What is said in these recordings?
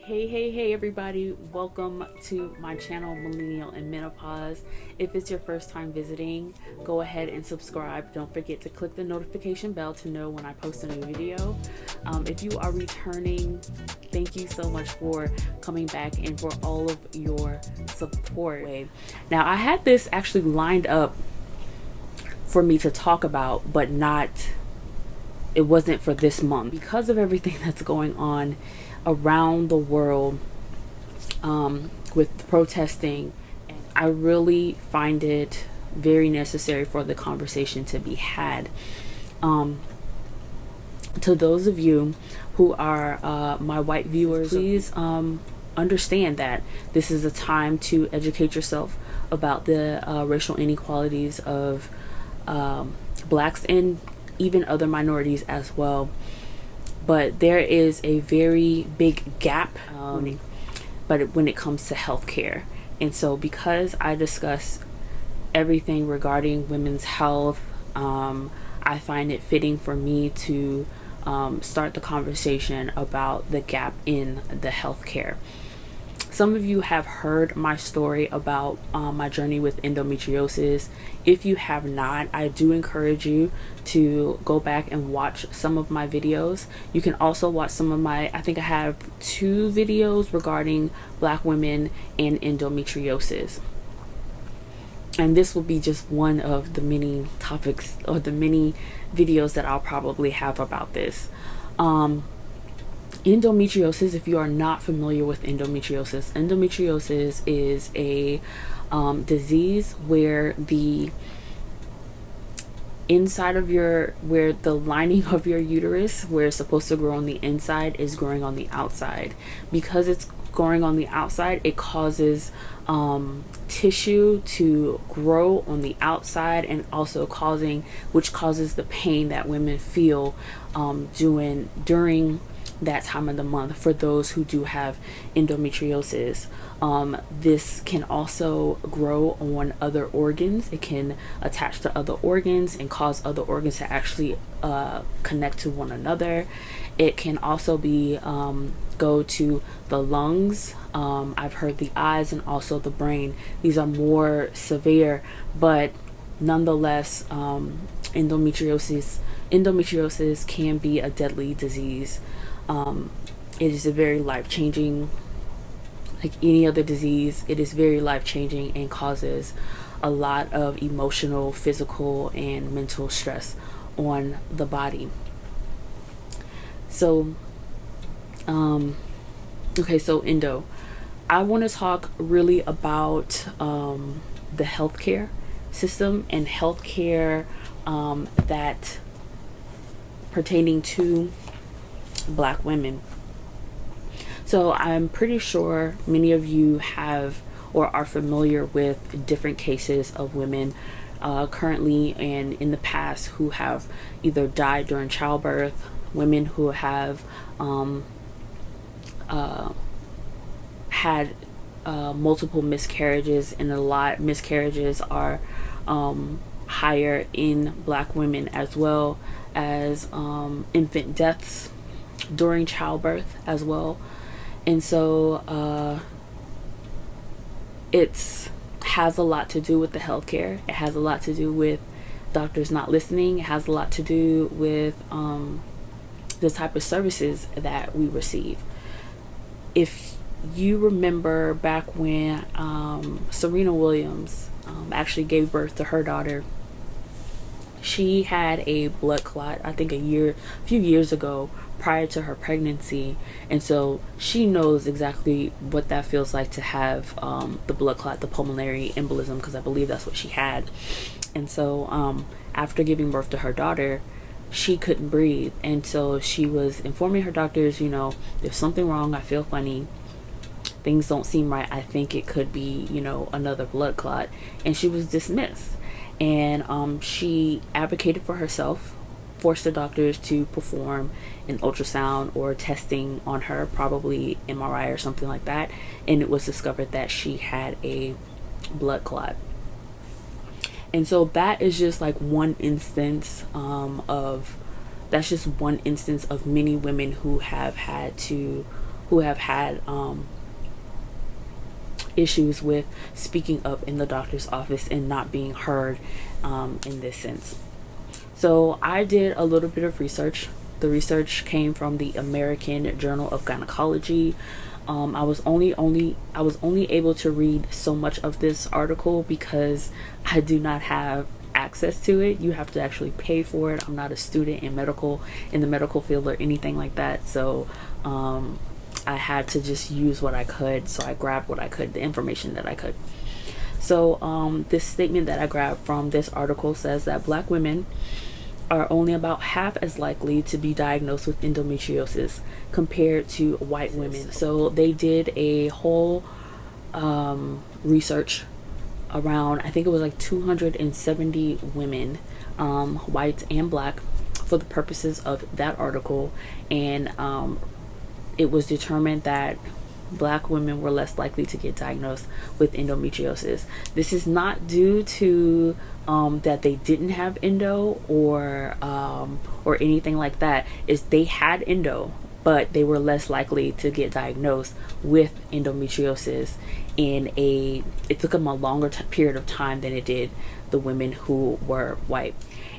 Hey everybody, welcome to my channel, Millennial and Menopause. If it's your first time visiting, go ahead and subscribe. Don't forget to click the notification bell to know when I post a new video. If you are returning, thank you so much for coming back and for all of your support. Now, I had this actually lined up for me to talk about, but it wasn't for this month because of everything that's going on around the world with protesting. I really find it very necessary for the conversation to be had. To those of you who are my white viewers, please understand that this is a time to educate yourself about the racial inequalities of blacks and even other minorities as well. But there is a very big gap but when it comes to healthcare. And so because I discuss everything regarding women's health, I find it fitting for me to start the conversation about the gap in the healthcare. Some of you have heard my story about my journey with endometriosis. If you have not, I do encourage you to go back and watch some of my videos. You can also watch some of I think I have 2 videos regarding black women and endometriosis. And this will be just one of the many topics or the many videos that I'll probably have about this. Endometriosis, if you are not familiar with endometriosis is a disease where the inside of where the lining of your uterus, where it's supposed to grow on the inside, is growing on the outside. Because it's growing on the outside, it causes tissue to grow on the outside, and also which causes the pain that women feel during that time of the month. For those who do have endometriosis, this can also grow on other organs. It can attach to other organs and cause other organs to actually connect to one another. It can also go to the lungs. I've heard the eyes and also the brain. These are more severe, but nonetheless, endometriosis can be a deadly disease. It is a very life-changing, like any other disease. It is very life-changing and causes a lot of emotional, physical, and mental stress on the body. So, so endo. I want to talk really about the healthcare system and healthcare that pertaining to black women. So I'm pretty sure many of you have or are familiar with different cases of women currently and in the past who have either died during childbirth, women who have had multiple miscarriages, and a lot miscarriages are higher in black women, as well as infant deaths during childbirth as well. And so it has a lot to do with the healthcare. It has a lot to do with doctors not listening. It has a lot to do with the type of services that we receive. If you remember back when Serena Williams actually gave birth to her daughter, she had a blood clot, I think a few years ago, prior to her pregnancy. And so she knows exactly what that feels like to have the blood clot, the pulmonary embolism, because I believe that's what she had. And so after giving birth to her daughter, she couldn't breathe. And so she was informing her doctors, there's something wrong, I feel funny, things don't seem right, I think it could be, another blood clot. And she was dismissed. And she advocated for herself, forced the doctors to perform an ultrasound or testing on her, probably MRI or something like that, and it was discovered that she had a blood clot. And so that is just like one instance of that's just one instance of many women who have had issues with speaking up in the doctor's office and not being heard in this sense. So I did a little bit of research. The research came from the American Journal of Gynecology. I was only able to read so much of this article because I do not have access to it. You have to actually pay for it. I'm not a student in the medical field or anything like that. So I had to just use what I could. So I grabbed what I could, the information that I could. So this statement that I grabbed from this article says that Black women are only about half as likely to be diagnosed with endometriosis compared to white women. So they did a whole research around, I think it was like 270 women, white and Black, for the purposes of that article. And it was determined that Black women were less likely to get diagnosed with endometriosis. This is not due to that they didn't have endo or anything like that. Is they had endo, but they were less likely to get diagnosed with endometriosis it took them a longer period of time than it did the women who were white.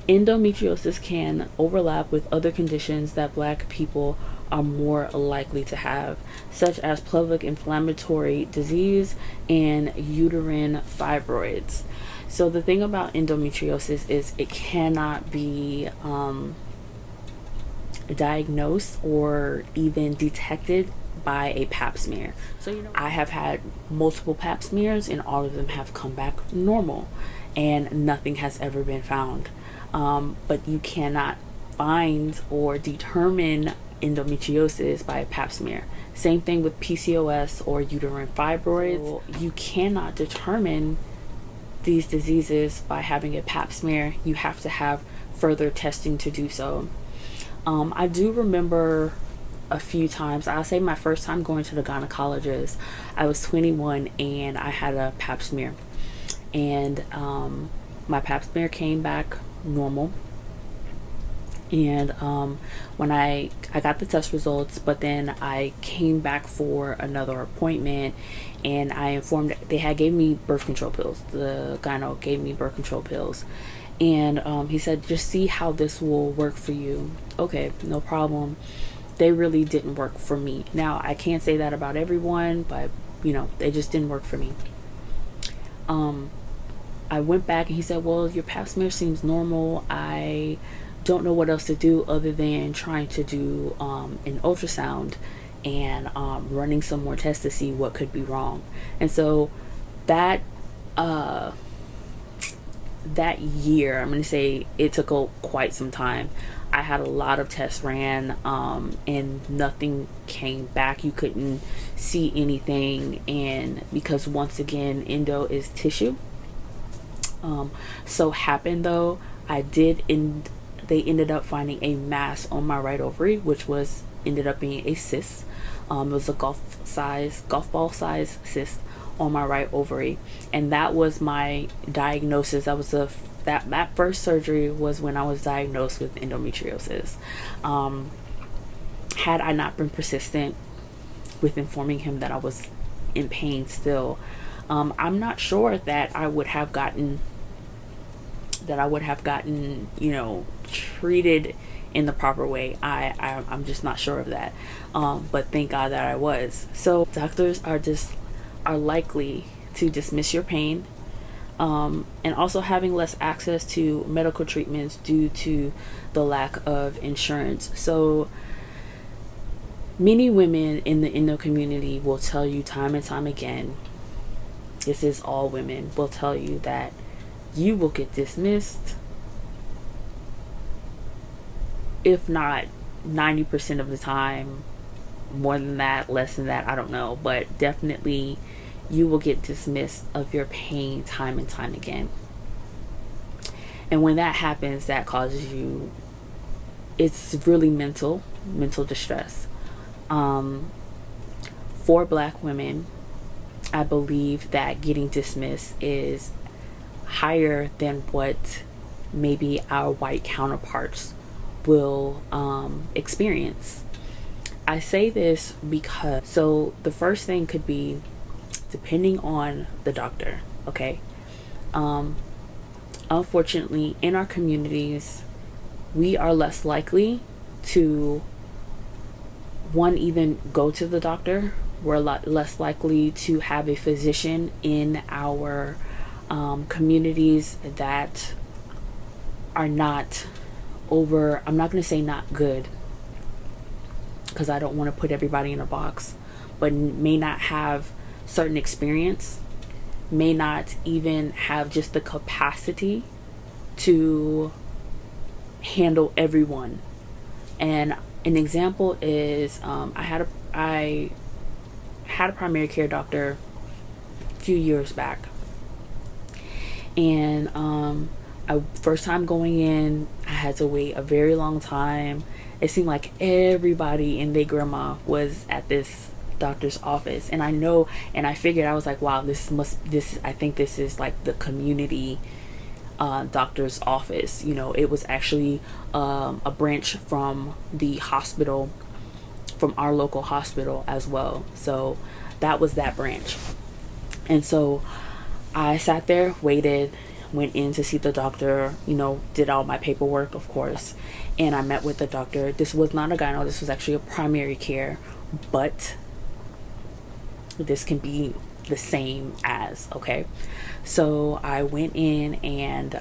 Endometriosis can overlap with other conditions that Black people are more likely to have, such as pelvic inflammatory disease and uterine fibroids. So the thing about endometriosis is it cannot be diagnosed or even detected by a pap smear. So I have had multiple pap smears and all of them have come back normal and nothing has ever been found. But you cannot find or determine endometriosis by a pap smear. Same thing with PCOS or uterine fibroids. So you cannot determine these diseases by having a pap smear. You have to have further testing to do so. I do remember a few times, I'll say my first time going to the gynecologist, I was 21 and I had a pap smear. And my pap smear came back normal. And when I got the test results, but then I came back for another appointment and I informed, they had gave me birth control pills. The gyno gave me birth control pills. And he said, just see how this will work for you. Okay, no problem. They really didn't work for me. Now, I can't say that about everyone, but, they just didn't work for me. I went back and he said, well, your pap smear seems normal. I don't know what else to do other than trying to do an ultrasound and running some more tests to see what could be wrong. And so that year, I'm going to say it took quite some time. I had a lot of tests ran and nothing came back. You couldn't see anything, and because once again endo is tissue. So happened though, they ended up finding a mass on my right ovary, which ended up being a cyst. It was a golf ball size cyst on my right ovary, and that was my diagnosis. That first surgery was when I was diagnosed with endometriosis. Had I not been persistent with informing him that I was in pain still, I'm not sure that I would have gotten treated in the proper way. I'm just not sure of that. But thank God that I was. So doctors are likely to dismiss your pain, and also having less access to medical treatments due to the lack of insurance. So many women in the endo community will tell you time and time again, this is all women, will tell you that you will get dismissed, if not 90% of the time, more than that, less than that, I don't know, but definitely you will get dismissed of your pain time and time again. And when that happens, that causes you, it's really mental distress. For Black women, I believe that getting dismissed is higher than what maybe our white counterparts will experience. I say this because, so the first thing could be depending on the doctor, okay? Unfortunately, in our communities, we are less likely to, one, even go to the doctor. We're a lot less likely to have a physician in our communities that are not over, I'm not going to say not good, because I don't want to put everybody in a box, but may not have certain experience, may not even have just the capacity to handle everyone. And an example is I had a primary care doctor a few years back, and first time going in, I had to wait a very long time. It seemed like everybody and their grandma was at this doctor's office, and I figured, I was like, wow, I think this is like the community doctor's office. It was actually a branch from the hospital, from our local hospital as well. So that was that branch. And so I sat there, waited, went in to see the doctor, did all my paperwork, of course, and I met with the doctor. This was not a gyno, this was actually a primary care, but this can be the same as, okay? So I went in and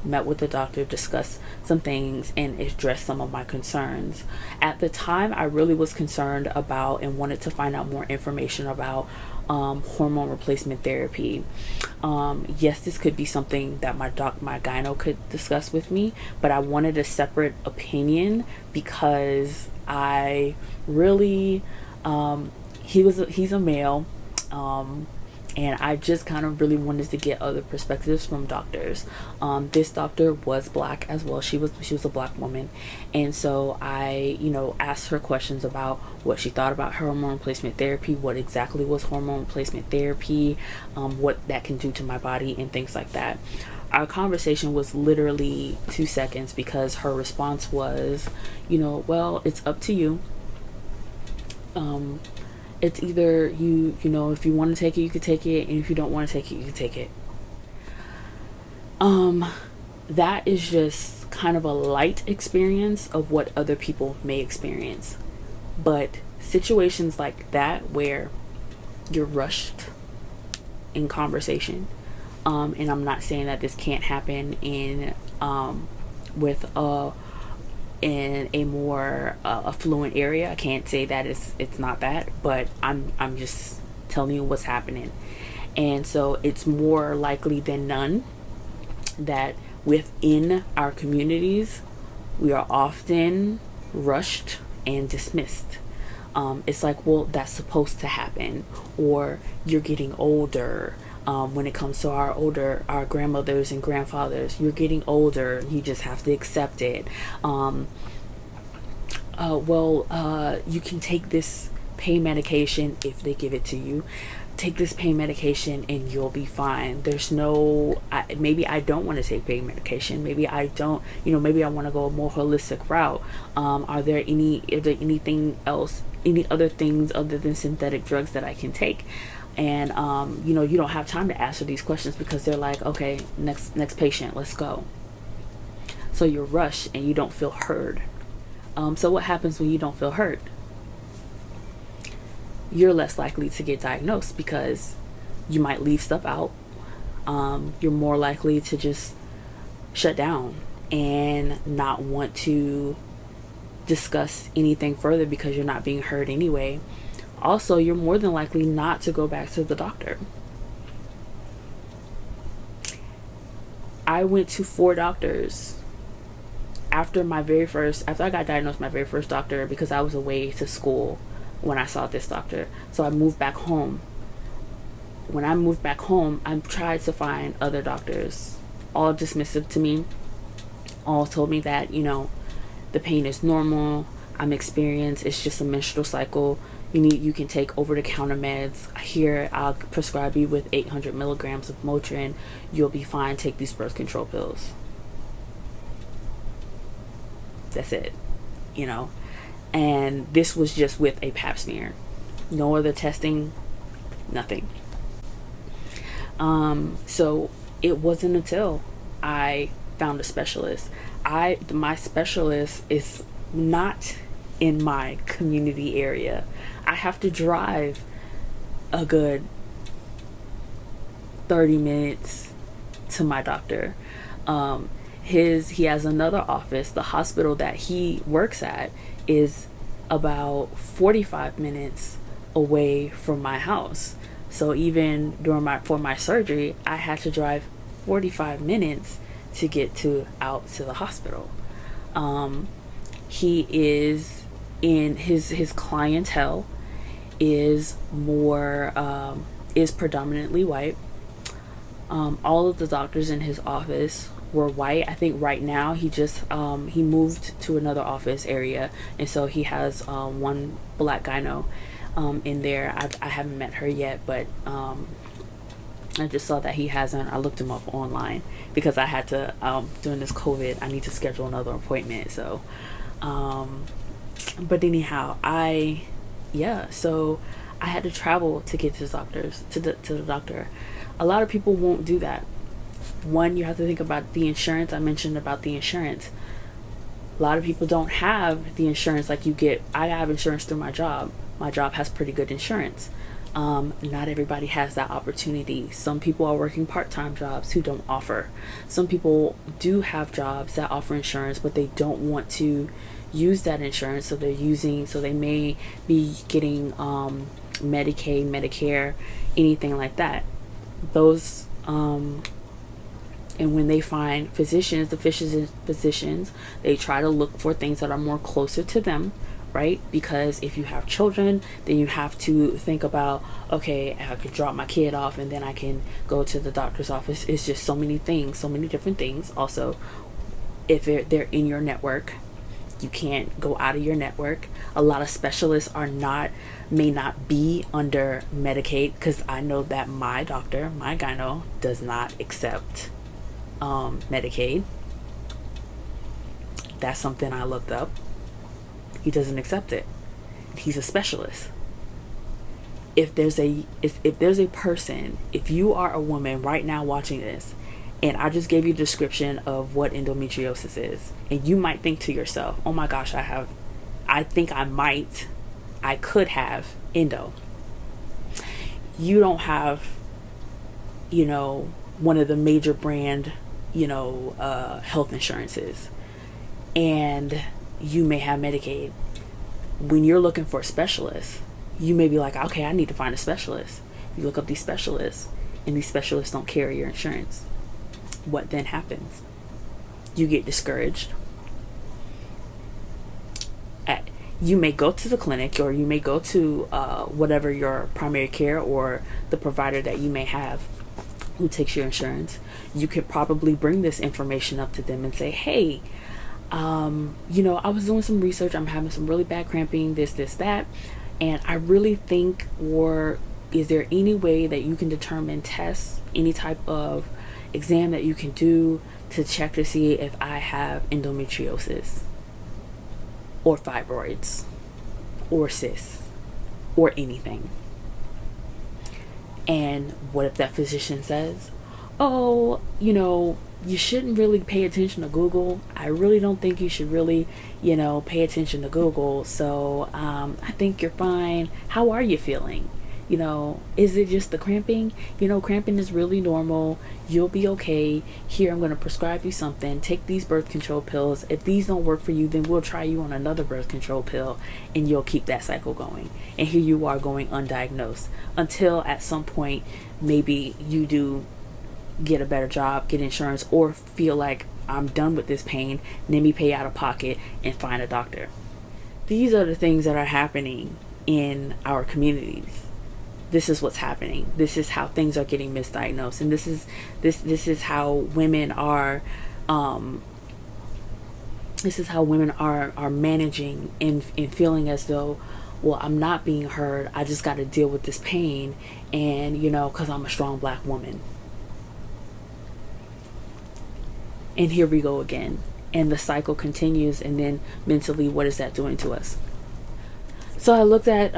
met with the doctor, discussed some things, and addressed some of my concerns. At the time, I really was concerned about and wanted to find out more information about hormone replacement therapy. Yes, this could be something that my gyno could discuss with me, but I wanted a separate opinion because I really, he's a male, and I just kind of really wanted to get other perspectives from doctors. This doctor was Black as well. She was a Black woman, and so I, asked her questions about what she thought about hormone replacement therapy, what exactly was hormone replacement therapy, what that can do to my body, and things like that. Our conversation was literally 2 seconds because her response was, well, it's up to you. It's either if you want to take it, you could take it, and if you don't want to take it, you can take it. That is just kind of a light experience of what other people may experience. But situations like that where you're rushed in conversation, and I'm not saying that this can't happen in a more affluent area. I can't say that it's not that, but I'm just telling you what's happening. And so it's more likely than none that within our communities we are often rushed and dismissed. It's like, well, that's supposed to happen, or you're getting older. When it comes to our grandmothers and grandfathers, you're getting older, you just have to accept it. You can take this pain medication if they give it to you. Take this pain medication and you'll be fine. There's maybe I don't want to take pain medication. Maybe I don't, maybe I want to go a more holistic route. Are there anything else, any other things other than synthetic drugs that I can take? And you don't have time to answer these questions because they're like, okay, next patient, let's go. So you're rushed and you don't feel heard. So what happens when you don't feel heard? You're less likely to get diagnosed because you might leave stuff out. You're more likely to just shut down and not want to discuss anything further because you're not being heard anyway. Also, you're more than likely not to go back to the doctor. I went to 4 doctors after I got diagnosed. My very first doctor, because I was away to school when I saw this doctor. So I moved back home. When I moved back home, I tried to find other doctors, all dismissive to me. All told me that, the pain is normal. I'm experienced. It's just a menstrual cycle. You can take over-the-counter meds. Here, I'll prescribe you with 800 milligrams of Motrin. You'll be fine. Take these birth control pills. That's it, you know. And this was just with a pap smear. No other testing, nothing. So it wasn't until I found a specialist. My specialist is not in my community area. I have to drive a good 30 minutes to my doctor. He has another office. The hospital that he works at is about 45 minutes away from my house. So even for my surgery, I had to drive 45 minutes to get out to the hospital. He is in his clientele is predominantly white. All of the doctors in his office were white. I think right now he moved to another office area, and so he has one black gyno in there. I haven't met her yet, but I just saw that he hasn't. I looked him up online because I had to during this COVID. I need to schedule another appointment. So, but anyhow, so I had to travel to get to the doctor. A lot of people won't do that. One, you have to think about the insurance. I mentioned about the insurance. A lot of people don't have the insurance like you get. I have insurance through my job. My job has pretty good insurance. Not everybody has that opportunity. Some people are working part-time jobs who don't offer. Some people do have jobs that offer insurance, but they don't want to use that insurance, so they may be getting Medicaid, Medicare, anything like that. Those and when they find physicians, they try to look for things that are more closer to them, right? Because if you have children, then you have to think about, okay, I could drop my kid off and then I can go to the doctor's office. It's just so many things, so many different things. Also, if they're in your network, you can't go out of your network. A lot of specialists may not be under Medicaid, because I know that my doctor, my gyno, does not accept Medicaid. That's something I looked up. He doesn't accept it. He's a specialist. If there's a person, if you are a woman right now watching this, and I just gave you a description of what endometriosis is, and you might think to yourself, oh my gosh, I could have endo. You don't have, one of the major brand, health insurances, and you may have Medicaid. When you're looking for a specialist, you may be like, okay, I need to find a specialist. You look up these specialists, and these specialists don't carry your insurance. What then happens? You get discouraged. You may go to the clinic, or you may go to whatever your primary care or the provider that you may have who takes your insurance. You could probably bring this information up to them and say, hey, I was doing some research. I'm having some really bad cramping, this, that. And I really think, or is there any way that you can test any type of exam that you can do to check to see if I have endometriosis or fibroids or cysts or anything? And what if that physician says, oh, you shouldn't really pay attention to Google. I really don't think you should really, pay attention to Google. So I think you're fine. How are you feeling? Is it just the cramping? Cramping is really normal. You'll be okay. Here, I'm going to prescribe you something. Take these birth control pills. If these don't work for you, then we'll try you on another birth control pill, and you'll keep that cycle going. And here you are going undiagnosed until at some point, maybe you do get a better job, get insurance, or feel like I'm done with this pain. Let me pay out of pocket and find a doctor. These are the things that are happening in our communities. This is what's happening. This is how things are getting misdiagnosed, and this is how women are. This is how women are managing and feeling as though, well, I'm not being heard. I just got to deal with this pain, and because I'm a strong black woman. And here we go again. and the cycle continues. And then mentally, what is that doing to us? So I looked at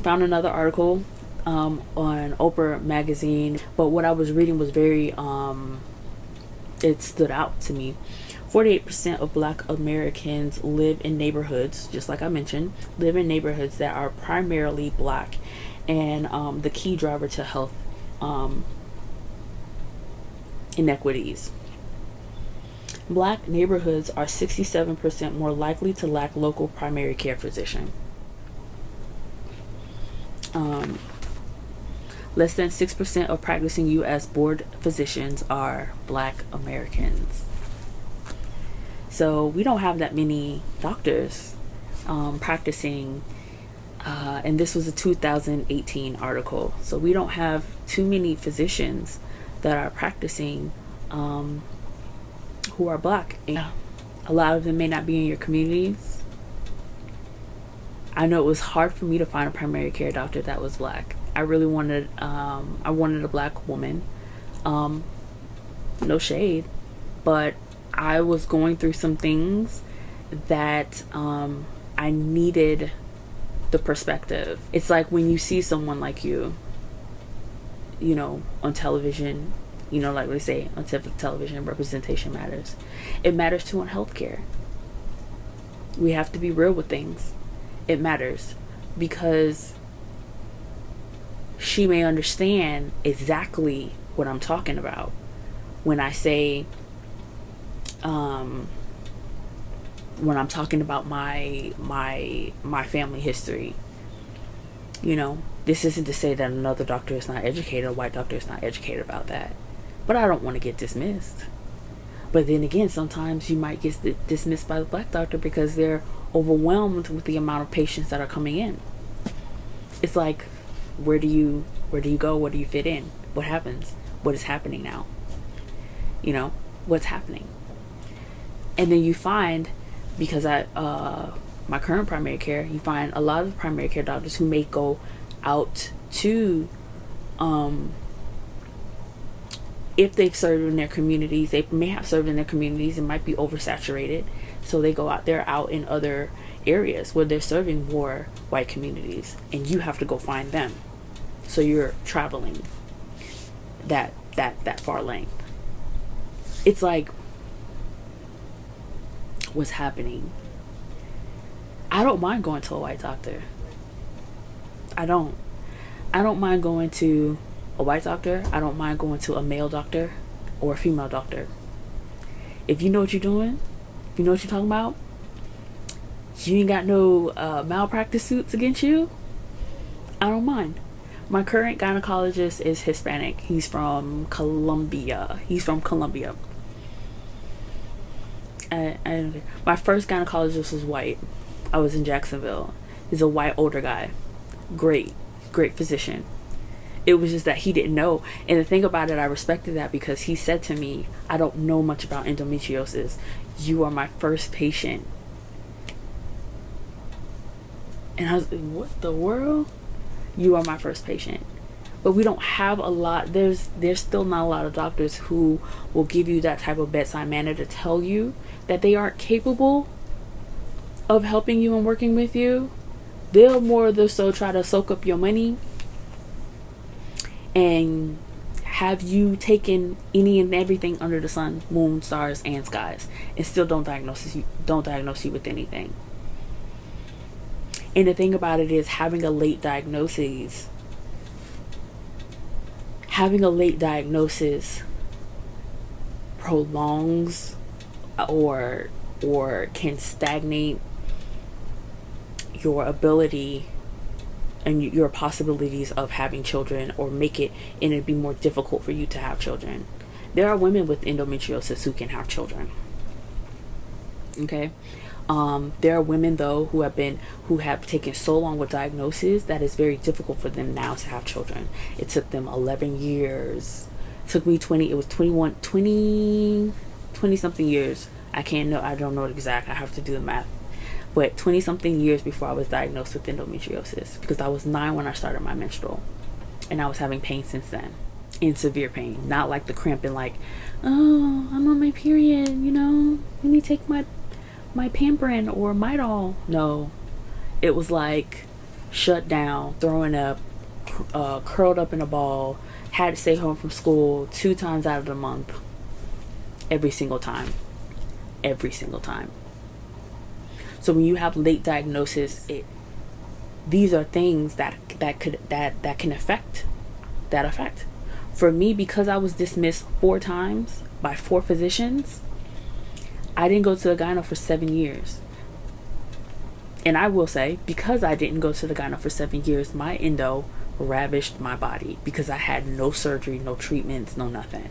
found another article on Oprah magazine, but what I was reading was very it stood out to me. 48% of Black Americans live in neighborhoods, just like I mentioned, live in neighborhoods that are primarily Black, and the key driver to health inequities. Black neighborhoods are 67% more likely to lack local primary care physician. Less than 6% of practicing U.S. board physicians are Black Americans. So we don't have that many doctors practicing, and this was a 2018 article. So we don't have too many physicians that are practicing who are Black. And a lot of them may not be in your communities. I know it was hard for me to find a primary care doctor that was Black. I really wanted, I wanted a Black woman. No shade, but I was going through some things that I needed the perspective. It's like when you see someone like you know, on television, you know, like they say on television, representation matters. It matters too in healthcare. We have to be real with things. It matters because she may understand exactly what I'm talking about when I say, when I'm talking about my family history. You know, this isn't to say that another doctor is not educated, a white doctor is not educated about that, but I don't want to get dismissed. But then again, sometimes you might get dismissed by the Black doctor because they're overwhelmed with the amount of patients that are coming in. It's like, where do you go? Where do you fit in? What happens? What is happening now? You know, what's happening? And then you find, because my current primary care, you find a lot of primary care doctors who may go out to, if they've served in their communities, they may have served in their communities and might be oversaturated. So they go out there, out in other areas where they're serving more white communities, and you have to go find them. So you're traveling that far length. It's like, what's happening? I don't mind going to a white doctor. I don't mind going to a white doctor. I don't mind going to a male doctor or a female doctor. If you know what you're doing, if you know what you're talking about, you ain't got no malpractice suits against you, I don't mind. My current gynecologist is Hispanic. He's from Colombia. And my first gynecologist was white. I was in Jacksonville. He's a white older guy. Great physician. It was just that he didn't know. And the thing about it, I respected that because he said to me, I don't know much about endometriosis. You are my first patient. And I was like, what the world? You are my first patient. But we don't have a lot. There's still not a lot of doctors who will give you that type of bedside manner to tell you that they aren't capable of helping you and working with you. They'll more than so try to soak up your money and have you taken any and everything under the sun, moon, stars, and skies, and still don't diagnose you with anything. And the thing about it is, having a late diagnosis prolongs or can stagnate your ability and your possibilities of having children, or make it, and it'd be more difficult for you to have children. There are women with endometriosis who can have children. Okay. There are women though who have taken so long with diagnosis that it's very difficult for them now to have children. It took them 11 years. It took me 20 something years. I don't know it exact. I have to do the math. But 20 something years before I was diagnosed with endometriosis, because I was 9 when I started my menstrual, and I was having pain since then. in severe pain. Not like the cramping, like, oh, I'm on my period, let me take my Pamprin or Midol. No, it was like shut down, throwing up, curled up in a ball, had to stay home from school 2 times out of the month, every single time. So when you have late diagnosis, these are things that can affect that effect. For me, because I was dismissed 4 times by 4 physicians, I didn't go to the gyno for 7 years. And I will say, because I didn't go to the gyno for 7 years, my endo ravished my body because I had no surgery, no treatments, no nothing.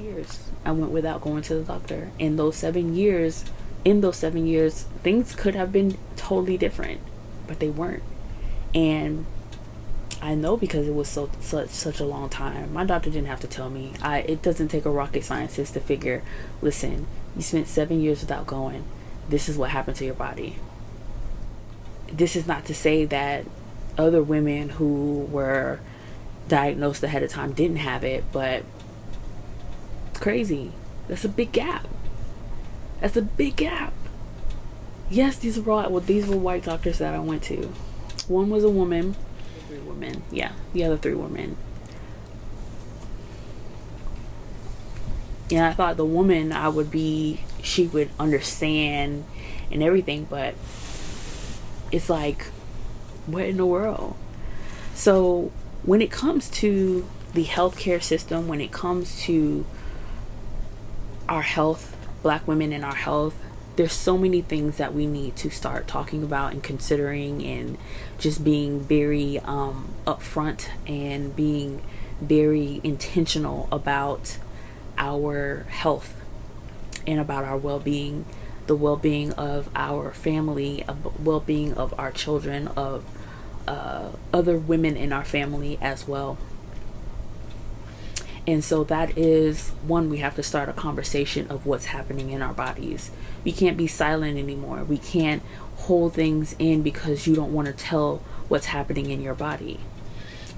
Years I went without going to the doctor. In those 7 years, things could have been totally different, but they weren't. And I know because it was such a long time. My doctor didn't have to tell me. It doesn't take a rocket scientist to figure, listen, you spent 7 years without going. This is what happened to your body. This is not to say that other women who were diagnosed ahead of time didn't have it, but it's crazy. That's a big gap. Yes, these were white doctors that I went to. One was a woman. 3 women. Yeah, the other 3 women. And I thought the woman she would understand and everything, but it's like, what in the world? So when it comes to the healthcare system, when it comes to our health, Black women and our health, there's so many things that we need to start talking about and considering, and just being very upfront and being very intentional about our health and about our well-being, the well-being of our family, well-being of our children, of other women in our family as well. And so that is one, we have to start a conversation of what's happening in our bodies. We can't be silent anymore. We can't hold things in because you don't want to tell what's happening in your body.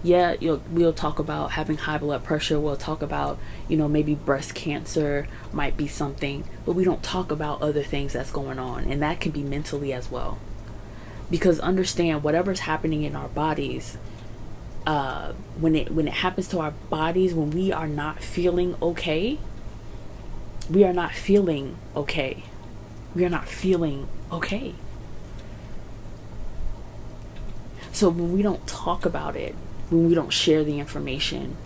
Yeah, we'll talk about having high blood pressure. We'll talk about, maybe breast cancer might be something, but we don't talk about other things that's going on. And that can be mentally as well. Because understand, whatever's happening in our bodies, when it happens to our bodies, when we are not feeling okay, we are not feeling okay. So when we don't talk about it, when we don't share the information,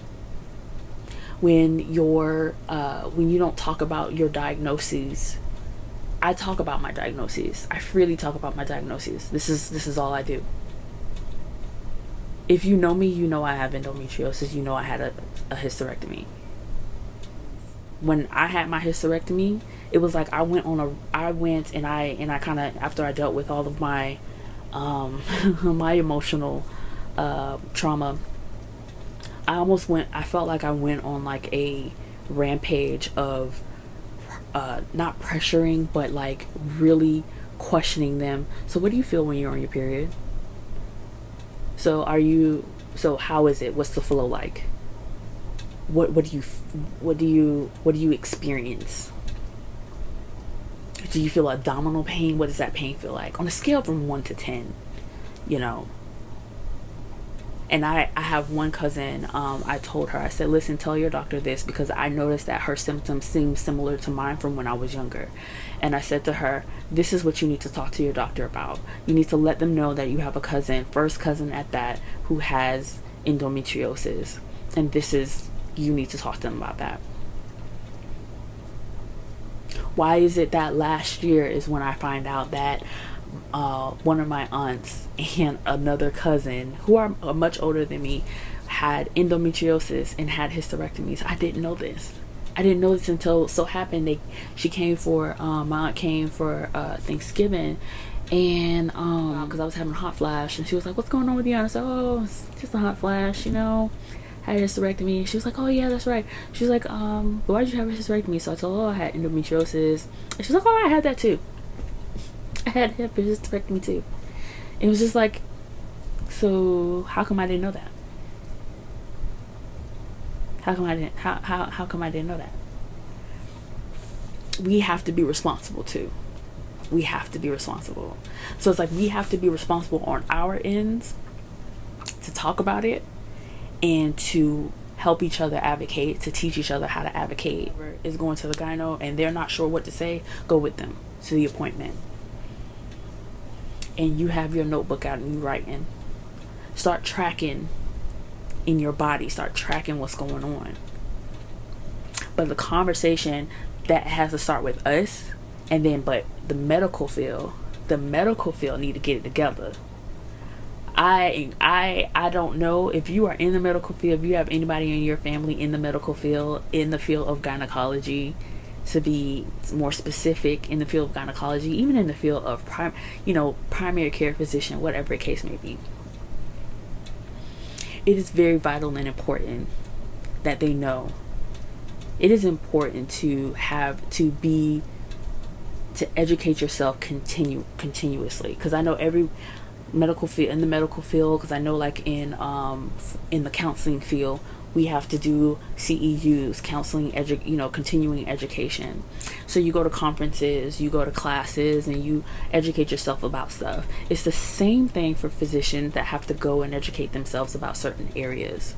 when you don't talk about your diagnoses, I talk about my diagnoses. I freely talk about my diagnoses. This is all I do. If you know me, you know I have endometriosis. You know I had a hysterectomy. When I had my hysterectomy, it was like I went and I kind of, after I dealt with all of my my emotional trauma, I felt like I went on like a rampage of not pressuring, but like really questioning them. So what do you feel when you're on your period? So how is it? What's the flow like? What do you experience? Do you feel abdominal pain? What does that pain feel like? On a scale from 1 to 10, And I have one cousin, I told her, I said, listen, tell your doctor this, because I noticed that her symptoms seem similar to mine from when I was younger. And I said to her, this is what you need to talk to your doctor about. You need to let them know that you have a cousin, first cousin at that, who has endometriosis. And you need to talk to them about that. Why is it that last year is when I find out that one of my aunts and another cousin, who are much older than me, had endometriosis and had hysterectomies? I didn't know this until so happened my aunt came for Thanksgiving, and because I was having a hot flash, and she was like, what's going on with you? And I said, oh, it's just a hot flash, had a hysterectomy. She was like, oh yeah, that's right. She was like, why did you have a hysterectomy? So I told her, I had endometriosis, and she was like, oh, I had that too. I had a hysterectomy too. It was just like, so how come I didn't know that? How come I didn't? How come I didn't know that? We have to be responsible too. We have to be responsible. So it's like we have to be responsible on our ends to talk about it and to help each other advocate, to teach each other how to advocate. Is going to the gyno and they're not sure what to say, go with them to the appointment. And you have your notebook out and you writing. Start tracking in your body. Start tracking what's going on. But the conversation that has to start with us, and then but the medical field need to get it together. I don't know if you are in the medical field, if you have anybody in your family in the medical field, in the field of gynecology, to be more specific, in the field of gynecology, even in the field of primary care physician, whatever the case may be. It is very vital and important that they know. It is important to educate yourself continuously, because I know every medical field, in the medical field, because I know like in the counseling field, we have to do CEUs, counseling continuing education. So you go to conferences, you go to classes, and you educate yourself about stuff. It's the same thing for physicians that have to go and educate themselves about certain areas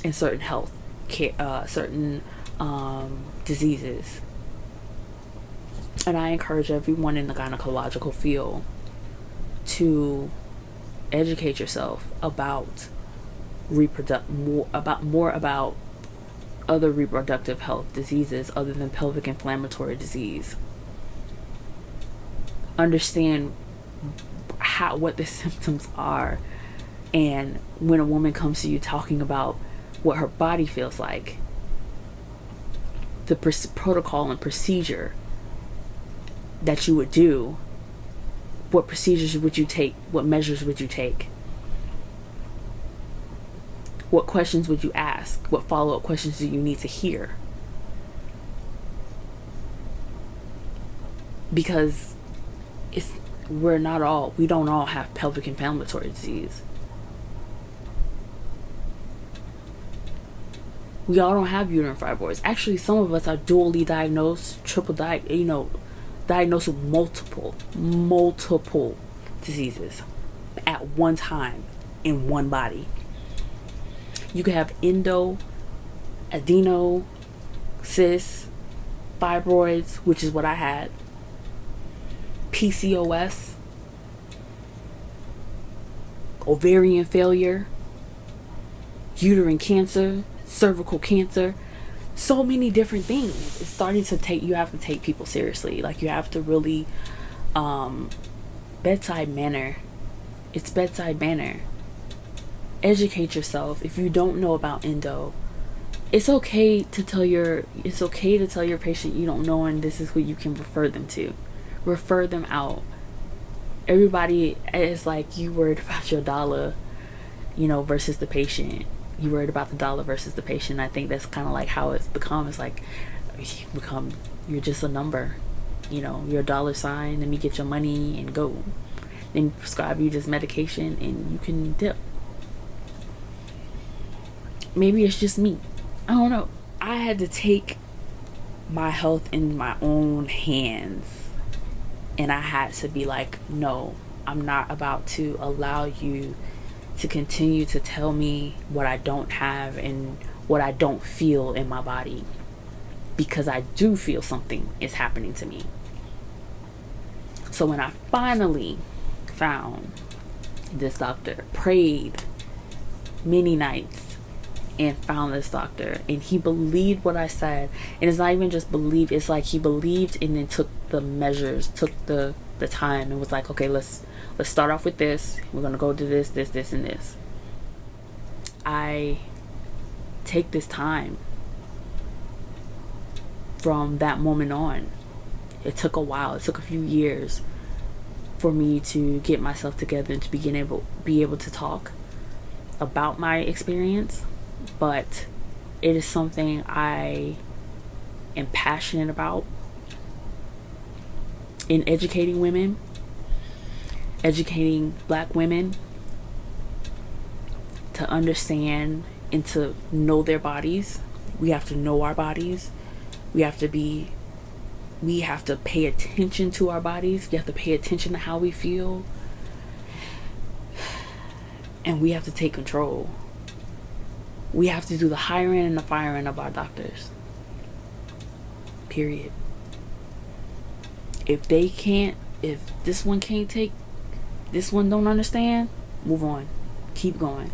and certain health care, certain diseases. And I encourage everyone in the gynecological field to educate yourself about about other reproductive health diseases other than pelvic inflammatory disease. Understand what the symptoms are, and when a woman comes to you talking about what her body feels like, the protocol and procedure that you would do. What procedures would you take? What measures would you take? What questions would you ask? What follow-up questions do you need to hear? Because we don't all have pelvic inflammatory disease. We all don't have uterine fibroids. Actually, some of us are dually diagnosed, diagnosed with multiple diseases at one time in one body. You could have adeno, cysts, fibroids, which is what I had, PCOS, ovarian failure, uterine cancer, cervical cancer, so many different things. It's starting to you have to take people seriously. Like, you have to really bedside manner. It's bedside manner. Educate yourself. If you don't know about endo, it's okay to tell your patient you don't know, and this is who you can refer them to. Refer them out. Everybody is like, you worried about your dollar, versus the patient. You worried about the dollar versus the patient. I think that's kind of like how it's become. It's like you're just a number, you're a dollar sign. Let me get your money and go. Then prescribe you this medication and you can dip. Maybe it's just me. I don't know. I had to take my health in my own hands, and I had to be like, no, I'm not about to allow you to continue to tell me what I don't have and what I don't feel in my body, because I do feel something is happening to me. So when I finally found this doctor, prayed many nights and found this doctor, and he believed what I said. And it's not even just believe, it's like he believed and then took the measures, took the time, and was like, okay, let's start off with this. We're gonna go to this, and this. I take this time from that moment on. It took a while. It took a few years for me to get myself together and to be able to talk about my experience. But it is something I am passionate about, in educating women, educating Black women to understand and to know their bodies. We have to know our bodies. We have to pay attention to our bodies. We have to pay attention to how we feel. And we have to take control. We have to do the hiring and the firing of our doctors. Period. If this one can't take, this one don't understand, move on. Keep going.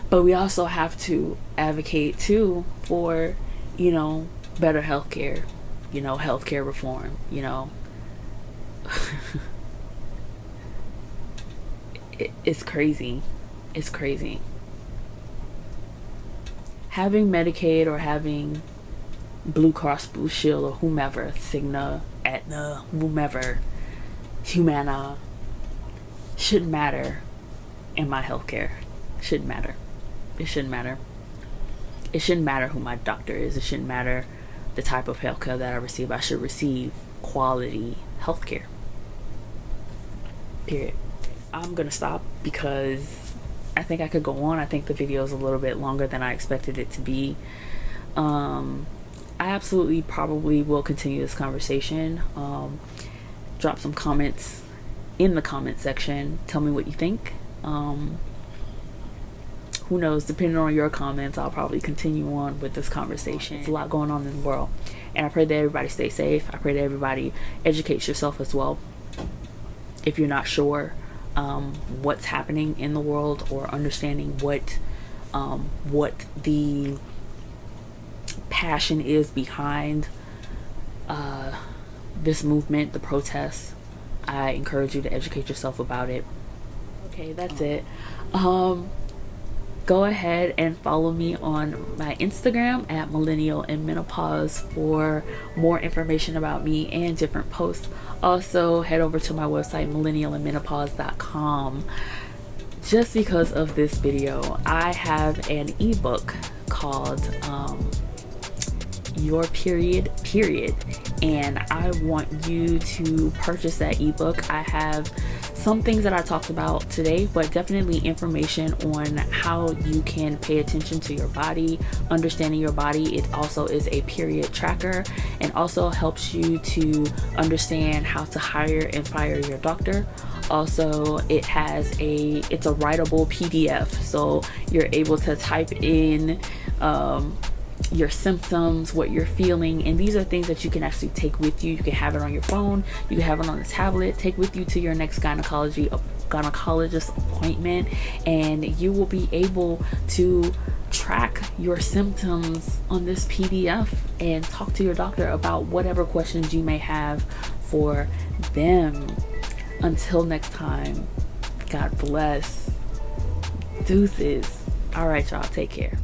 But we also have to advocate too for, better healthcare, healthcare reform, It's crazy. It's crazy. Having Medicaid or having Blue Cross Blue Shield or whomever, Cigna, Aetna, whomever, Humana, shouldn't matter in my healthcare. Shouldn't matter. It shouldn't matter. It shouldn't matter who my doctor is. It shouldn't matter the type of healthcare that I receive. I should receive quality healthcare. Period. I'm gonna stop because I think I could go on. I think the video is a little bit longer than I expected it to be. I absolutely probably will continue this conversation. Drop some comments in the comment section. Tell me what you think. Who knows, depending on your comments, I'll probably continue on with this conversation. There's a lot going on in the world, and I pray that everybody stay safe. I pray that everybody educates yourself as well. If you're not sure what's happening in the world, or understanding what the passion is behind this movement, the protests, I encourage you to educate yourself about it. Okay, that's it. Go ahead and follow me on my Instagram at Millennial in Menopause for more information about me and different posts. Also, head over to my website, millennialandmenopause.com. Just because of this video, I have an ebook called Your Period, and I want you to purchase that ebook. I have some things that I talked about today, but definitely information on how you can pay attention to your body, understanding your body. It also is a period tracker, and also helps you to understand how to hire and fire your doctor. Also, it's a writable PDF, so you're able to type in your symptoms, what you're feeling, and these are things that you can actually take with you. You can have it on your phone, you can have it on a tablet, take with you to your next gynecologist appointment, and you will be able to track your symptoms on this PDF and talk to your doctor about whatever questions you may have for them. Until next time, God bless. Deuces. All right, y'all, take care.